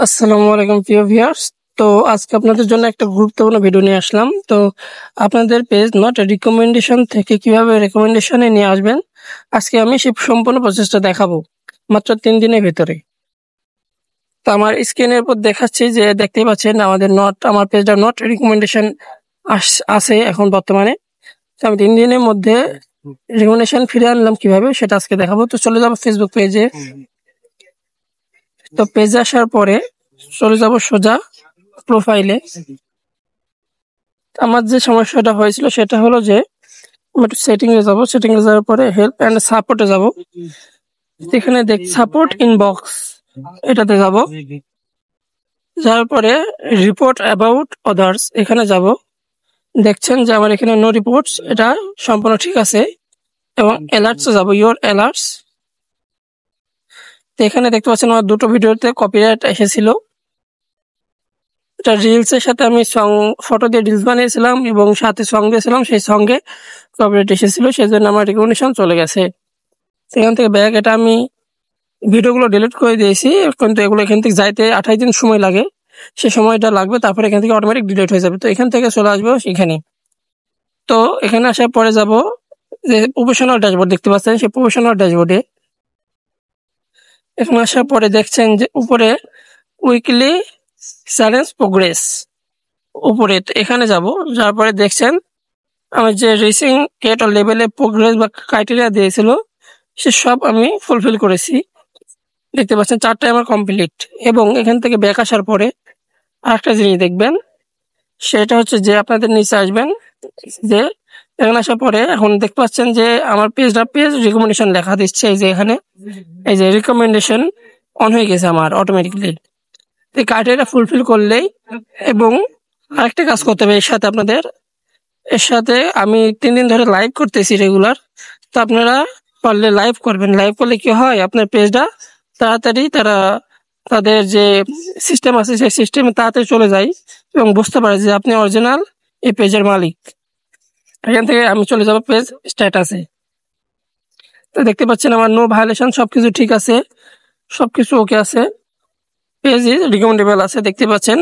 আসসালামু আলাইকুম প্রিয় ভিউয়ার্স। তো আজকে আপনাদের জন্য একটা গুরুত্বপূর্ণ ভিডিও নিয়ে আসলাম। তো আপনাদের পেজ নট রিকমেন্ডেশন থেকে কিভাবে রেকমেন্ডেশনে নিয়ে আসবেন, আজকে আমি সেই সম্পূর্ণ প্রসেসটা দেখাবো মাত্র 3 দিনের ভিতরে। তো আমার স্ক্রিনের উপর দেখাচ্ছি যে দেখতেই পাচ্ছেন আমার পেজটা নট রিকমেন্ডেশন আছে এখন বর্তমানে। তো আমি 3 দিনের মধ্যে রিকমেন্ডেশন ফিরে আনলাম কিভাবে সেটা আজকে দেখাবো। তো চলে যাবো ফেসবুক পেজে। তো পেজে আসার পরে চলে যাব সোজা প্রোফাইলে। আমার যে সমস্যাটা হয়েছিল সেটা হলো যে আমি একটু সেটিংয়ে যাব, সেটিংয়ে যাওয়ার পরে হেল্প অ্যান্ড সাপোর্টে যাব। এখানে সাপোর্ট ইনবক্স এটাতে যাব, যাওয়ার পরে রিপোর্ট অ্যাবাউট আদার্স এখানে যাব। দেখছেন যে আমার এখানে নো রিপোর্টস, এটা সম্পূর্ণ ঠিক আছে। এবং অ্যালার্টসে যাব, ইয়োর অ্যালার্টস। তো এখানে দেখতে পাচ্ছেন আমার দুটো ভিডিওতে কপিরাইট এসেছিল। এটা রিলসের সাথে আমি ফটো দিয়ে রিলস বানিয়েছিলাম এবং সাথে সং দিয়েছিলাম, সেই সঙ্গে কপিরাইট এসেছিল, সেই জন্য আমার রিকমেন্ডেশন চলে গেছে। সেখান থেকে ব্যাক এটা আমি ভিডিওগুলো ডিলিট করে দিয়েছি, কিন্তু এগুলো এখান থেকে যাইতে 28 দিন সময় লাগে, সে সময়টা লাগবে, তারপরে এখান থেকে অটোমেটিক ডিলিট হয়ে যাবে। তো এখান থেকে চলে আসবো এখানে। তো এখানে আসার পরে যাব যে প্রফেশনাল ড্যাশবোর্ড দেখতে পাচ্ছেন, সেই প্রফেশনাল ড্যাশবোর্ডে এখানে আসার পরে দেখছেন যে উপরে উইকলি চ্যালেঞ্জ প্রোগ্রেস উপরে, তো এখানে যাব। যার পরে দেখছেন আমার যে রেসিং কেট লেভেলে প্রোগ্রেস বা ক্রাইটেরিয়া দিয়েছিল সে সব আমি ফুলফিল করেছি। দেখতে পাচ্ছেন 4টাই আমার কমপ্লিট। এবং এখান থেকে ব্যাক আসার পরে আরেকটা জিনিস দেখবেন, সেটা হচ্ছে যে আপনাদের নিচে আসবেন, যে এখানে আসার পরে এখন দেখতে পাচ্ছেন যে আমার পেজ রিকমেন্ডেশন লেখা দিচ্ছে। এই যে এখানে এই যে রিকমেন্ডেশন অন হয়ে গেছে আমার অটোমেটিকলি। এই ক্রাইটেরিয়া ফুলফিল করলেই, এবং আরেকটা কাজ করতে হবে এর সাথে আমি 3 দিন ধরে লাইভ করতেছি রেগুলার। তো আপনারা পারলে লাইভ করবেন। লাইভ করলে কি হয়, আপনার পেজটা তাড়াতাড়ি তাদের যে সিস্টেম আছে সেই সিস্টেমে তাড়াতাড়ি চলে যায় এবং বুঝতে পারে যে আপনি অরিজিনাল এই পেজের মালিক। এখান থেকে আমি চলে যাব পেজ স্ট্যাটাসে। তো দেখতে পাচ্ছেন আমার নো ভায়োলেশন, সবকিছু ঠিক আছে, সবকিছু ওকে আছে, পেজ ইজ রিকমেন্ডেবল আছে। দেখতে পাচ্ছেন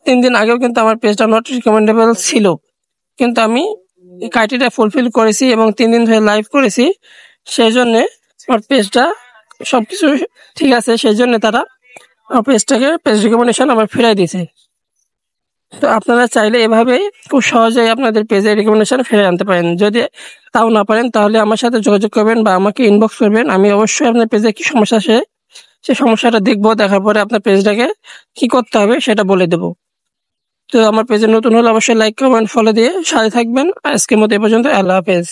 3 দিন আগেও কিন্তু আমার পেজটা নট রিকমেন্ডেবল ছিল, কিন্তু আমি ক্রাইটেরিয়া ফুলফিল করেছি এবং 3 দিন ধরে লাইভ করেছি, সেই জন্যে আমার পেজটা সবকিছু ঠিক আছে। সেই জন্য তারা আমার পেজ রিকমেন্ডেশন আমার ফিরাই দিয়েছে। তো আপনারা চাইলে এভাবেই খুব সহজেই আপনাদের পেজের রিকমেন্ডেশন ফিরে আনতে পারেন। যদি তাও না পারেন তাহলে আমার সাথে যোগাযোগ করবেন বা আমাকে ইনবক্স করবেন। আমি অবশ্যই আপনার পেজে কি সমস্যা সেই সমস্যাটা দেখবো, দেখার পরে আপনার পেজটাকে কি করতে হবে সেটা বলে দেবো। তো আমার পেজে নতুন হলে অবশ্যই লাইক, কমেন্ট, ফলো দিয়ে সাথে থাকবেন। আজকের মতো এ পর্যন্ত। আল্লাহ হাফেজ।